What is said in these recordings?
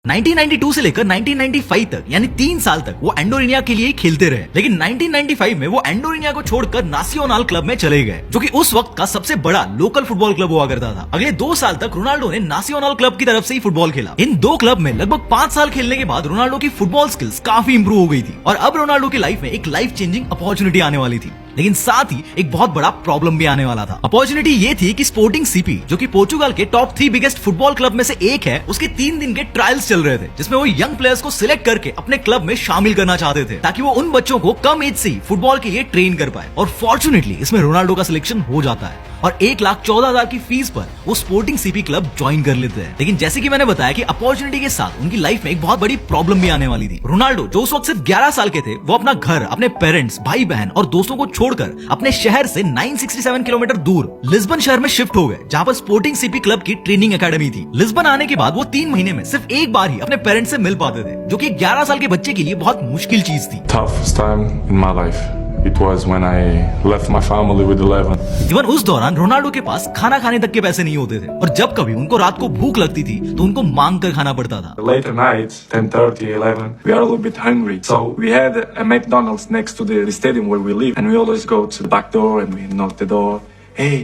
1992 से लेकर 1995 तक यानी 3 साल तक वो एंडोरिनिया के लिए ही खेलते रहे, लेकिन 1995 में वो एंडोरिनिया को छोड़कर नासियोनाल क्लब में चले गए, जो कि उस वक्त का सबसे बड़ा लोकल फुटबॉल क्लब हुआ करता था। अगले 2 साल तक रोनाल्डो ने नासियोनाल क्लब की तरफ से ही फुटबॉल खेला। इन 2 क्लब में लगभग 5 साल खेलने के बाद रोनाल्डो की फुटबॉल स्किल्स काफी इंप्रूव हो गई थी और अब रोनाल्डो की लाइफ में एक लाइफ चेंजिंग अपॉर्चुनिटी आने वाली थी। लेकिन साथ ही एक बहुत बड़ा प्रॉब्लम भी आने वाला था। अपॉर्चुनिटी ये थी कि स्पोर्टिंग सीपी, जो कि पोर्चुगल के टॉप 3 बिगेस्ट फुटबॉल क्लब में से एक है, उसके 3 दिन के ट्रायल्स चल रहे थे, जिसमें वो यंग प्लेयर्स को सिलेक्ट करके अपने क्लब में शामिल करना चाहते थे, ताकि वो उन बच्चों को कम एज से ही फुटबॉल के लिए ट्रेन कर पाए। और फॉर्चुनेटली इसमें रोनाल्डो का सिलेक्शन हो जाता है और 1,14,000 की फीस पर वो स्पोर्टिंग सीपी क्लब ज्वाइन कर लेते हैं। लेकिन जैसे कि मैंने बताया कि अपॉर्चुनिटी के साथ उनकी लाइफ में एक बहुत बड़ी प्रॉब्लम भी आने वाली थी। रोनाल्डो, जो उस वक्त सिर्फ 11 साल के थे, वो अपना घर, अपने पेरेंट्स, भाई बहन और दोस्तों को छोड़कर अपने शहर से 967 किलोमीटर दूर लिस्बन शहर में शिफ्ट हो गए, जहां पर स्पोर्टिंग सीपी क्लब की ट्रेनिंग एकेडमी थी। लिस्बन आने के बाद वो 3 महीने में सिर्फ एक बार ही अपने पेरेंट्स से मिल पाते थे, जो कि 11 साल के बच्चे के लिए बहुत मुश्किल चीज थी। Toughest time in my life. It was when I left my family with 11. Even उस दौरान रोनाल्डो के पास खाना खाने तक के पैसे नहीं होते थे और जब कभी उनको रात को भूख लगती थी तो उनको मांग कर खाना पड़ता था। Later nights, 10:30, 11, we are a little bit hungry. So we had a McDonald's next to the stadium where we live, and we always go to the back door and we knock the door. Hey,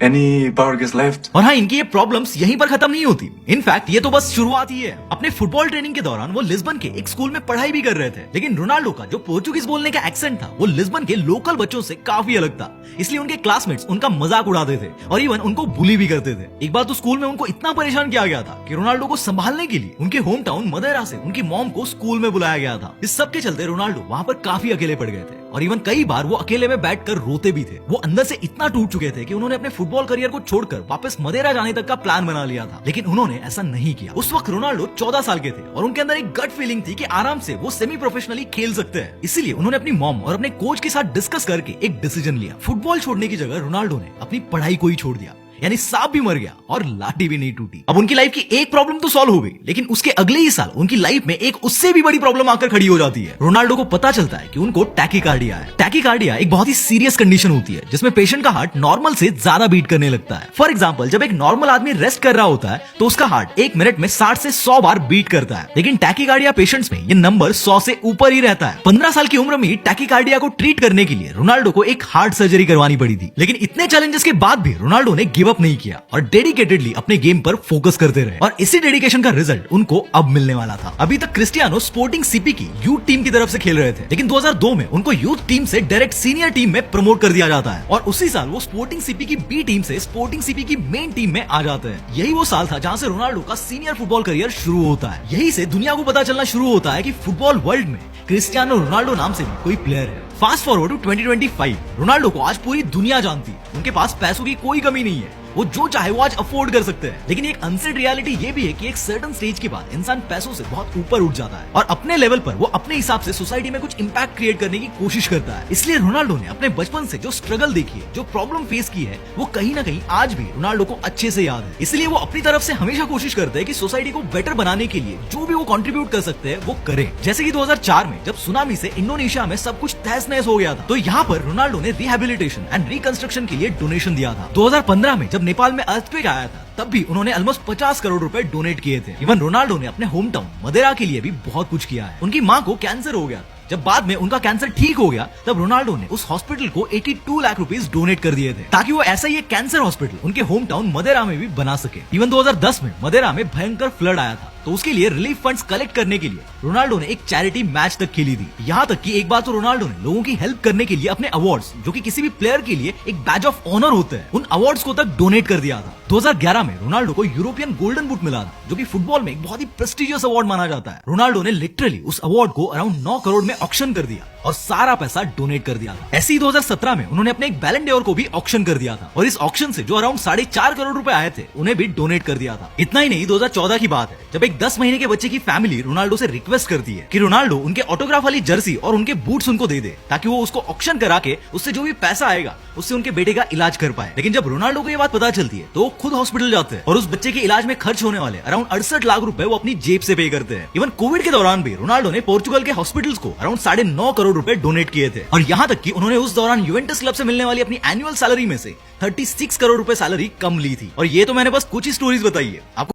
any burgers left? और हाँ, इनकी ये problems यहीं पर खत्म नहीं होती। In fact ये तो बस शुरुआत ही है। अपने फुटबॉल ट्रेनिंग के दौरान वो लिस्बन के एक स्कूल में पढ़ाई भी कर रहे थे, लेकिन रोनाल्डो का जो पोर्चुगीज बोलने का एक्सेंट था वो लिस्बन के लोकल बच्चों से काफी अलग था, इसलिए उनके क्लासमेट्स उनका मजाक उड़ाते थे और इवन उनको बुली भी करते थे। एक बार तो स्कूल में उनको इतना परेशान किया गया था कि रोनाल्डो को संभालने के लिए उनके होम टाउन मदेरा से उनकी मॉम को स्कूल में बुलाया गया था। इस सब के चलते रोनाल्डो वहाँ पर काफी अकेले पड़ गए थे और इवन कई बार वो अकेले में बैठकर रोते भी थे। वो अंदर से इतना टूट चुके थे कि उन्होंने अपने फुटबॉल करियर को छोड़कर वापस मदेरा जाने तक का प्लान बना लिया था, लेकिन उन्होंने ऐसा नहीं किया। उस वक्त रोनाल्डो 14 साल के थे और उनके अंदर एक गट फीलिंग थी कि आराम से वो सेमी प्रोफेशनली खेल सकते हैं। इसीलिए उन्होंने अपनी मॉम और अपने कोच के साथ डिस्कस करके एक डिसीजन लिया। फुटबॉल छोड़ने की जगह रोनाल्डो ने अपनी पढ़ाई को ही छोड़ दिया, यानी सांप भी मर गया और लाठी भी नहीं टूटी। अब उनकी लाइफ की एक प्रॉब्लम तो सॉल्व हो गई, लेकिन उसके अगले ही साल उनकी लाइफ में एक उससे भी बड़ी प्रॉब्लम आकर खड़ी हो जाती है। रोनाल्डो को पता चलता है कि उनको टैकीकार्डिया है। टैकीकार्डिया एक बहुत ही सीरियस कंडीशन होती है, जिसमें पेशेंट का हार्ट नॉर्मल से ज्यादा बीट करने लगता है। फॉर एग्जाम्पल, जब एक नॉर्मल आदमी रेस्ट कर रहा होता है तो उसका हार्ट 1 मिनट में 60 से 100 बार बीट करता है, लेकिन टैकीकार्डिया पेशेंट्स में ये नंबर 100 से ऊपर ही रहता है। 15 साल की उम्र में टैकीकार्डिया को ट्रीट करने के लिए रोनाल्डो को एक हार्ट सर्जरी करवानी पड़ी थी, लेकिन इतने चैलेंजेस के बाद भी रोनाल्डो ने गिव अप नहीं किया और डेडिकेटेडली अपने गेम पर फोकस करते रहे और इसी डेडिकेशन का रिजल्ट उनको अब मिलने वाला था। अभी तक क्रिस्टियानो स्पोर्टिंग सीपी की यूथ टीम की तरफ से खेल रहे थे, लेकिन 2002 में उनको यूथ टीम से डायरेक्ट सीनियर टीम में प्रमोट कर दिया जाता है और उसी साल वो स्पोर्टिंग सीपी की बी टीम से स्पोर्टिंग सीपी की मेन टीम में आ जाते हैं। यही वो साल था जहां से रोनाल्डो का सीनियर फुटबॉल करियर शुरू होता है। यही से दुनिया को पता चलना शुरू होता है कि फुटबॉल वर्ल्ड में क्रिस्टियानो रोनाल्डो नाम से भी कोई प्लेयर है। फास्ट फॉरवर्ड टू 2025, रोनाल्डो को आज पूरी दुनिया जानती है। उनके पास पैसों की कोई कमी नहीं है, वो जो चाहे वो आज अफोर्ड कर सकते हैं। लेकिन एक अनसेड रियलिटी ये भी है कि एक सर्टेन स्टेज के बाद इंसान पैसों से बहुत ऊपर उठ जाता है और अपने लेवल पर वो अपने हिसाब से सोसाइटी में कुछ इंपैक्ट क्रिएट करने की कोशिश करता है। इसलिए रोनाल्डो ने अपने बचपन से जो स्ट्रगल देखी है, जो प्रॉब्लम फेस की है, वो कहीं ना कहीं आज भी रोनाल्डो को अच्छे से याद है। इसलिए वो अपनी तरफ से हमेशा कोशिश करते हैं कि सोसाइटी को बेटर बनाने के लिए जो भी वो कंट्रीब्यूट कर सकते हैं वो करे। जैसे कि 2004 में जब सुनामी से इंडोनेशिया में सब कुछ तहस नहस हो गया था, तो यहाँ पर रोनाल्डो ने रिहेबिलिटेशन एंड रिकंस्ट्रक्शन के लिए डोनेशन दिया था। 2015 में जब नेपाल में अर्थक्वेक आया था, तब भी उन्होंने ऑलमोस्ट 50 करोड़ रुपए डोनेट किए थे। इवन रोनाल्डो ने अपने होम टाउन मदेरा के लिए भी बहुत कुछ किया है। उनकी माँ को कैंसर हो गया, जब बाद में उनका कैंसर ठीक हो गया तब रोनाल्डो ने उस हॉस्पिटल को 82 लाख रुपीस डोनेट कर दिए थे, ताकि वो ऐसा ही एक कैंसर हॉस्पिटल उनके होम टाउन मदेरा में भी बना सके। इवन 2010 में मदेरा में भयंकर फ्लड आया था, तो उसके लिए रिलीफ फंड्स कलेक्ट करने के लिए रोनाल्डो ने एक चैरिटी मैच तक खेली थी। यहाँ तक कि एक बार तो रोनाल्डो ने लोगों की हेल्प करने के लिए अपने अवार्ड्स, जो कि किसी भी प्लेयर के लिए एक बैज ऑफ ऑनर होते हैं, उन अवार्ड्स को तक डोनेट कर दिया था। 2011 में रोनाल्डो को यूरोपियन गोल्डन बूट मिला था, जो कि फुटबॉल में एक बहुत ही प्रेस्टिजियस अवार्ड माना जाता है। रोनाल्डो ने लिटरली उस अवार्ड को अराउंड 9 करोड़ में ऑक्शन कर दिया और सारा पैसा डोनेट कर दिया था। ऐसे ही 2017 में उन्होंने अपने एक बैलन डोर को भी ऑक्शन कर दिया था और इस ऑक्शन से जो अराउंड 4.5 करोड़ रुपए आए थे उन्हें भी डोनेट कर दिया था। इतना ही नहीं, 2014 की बात है जब एक 10 महीने के बच्चे की फैमिली रोनाल्डो से रिक्वेस्ट करती है कि रोनाल्डो उनके ऑटोग्राफ वाली जर्सी और उनके बूट्स उनको दे दे, ताकि वो उसको ऑक्शन करा के उससे जो भी पैसा आएगा उससे उनके बेटे का इलाज कर पाए। लेकिन जब रोनाल्डो को ये बात पता चलती है तो वो खुद हॉस्पिटल जाते हैं और उस बच्चे के इलाज में खर्च होने वाले अराउंड 68 लाख रुपए वो अपनी जेब से पे करते हैं। इवन कोविड के दौरान भी रोनाल्डो ने पोर्चुगल के हॉस्पिटल्स को अराउंड 9.5 करोड़ रुपए डोनेट किए थे और यहाँ तक कि उन्होंने उस दौरान यूवेंटस क्लब से मिलने वाली अपनी एनुअल सैलरी में से 36 करोड़ रुपए सैलरी कम ली थी। और ये तो मैंने बस कुछ ही स्टोरीज बताई है। आपको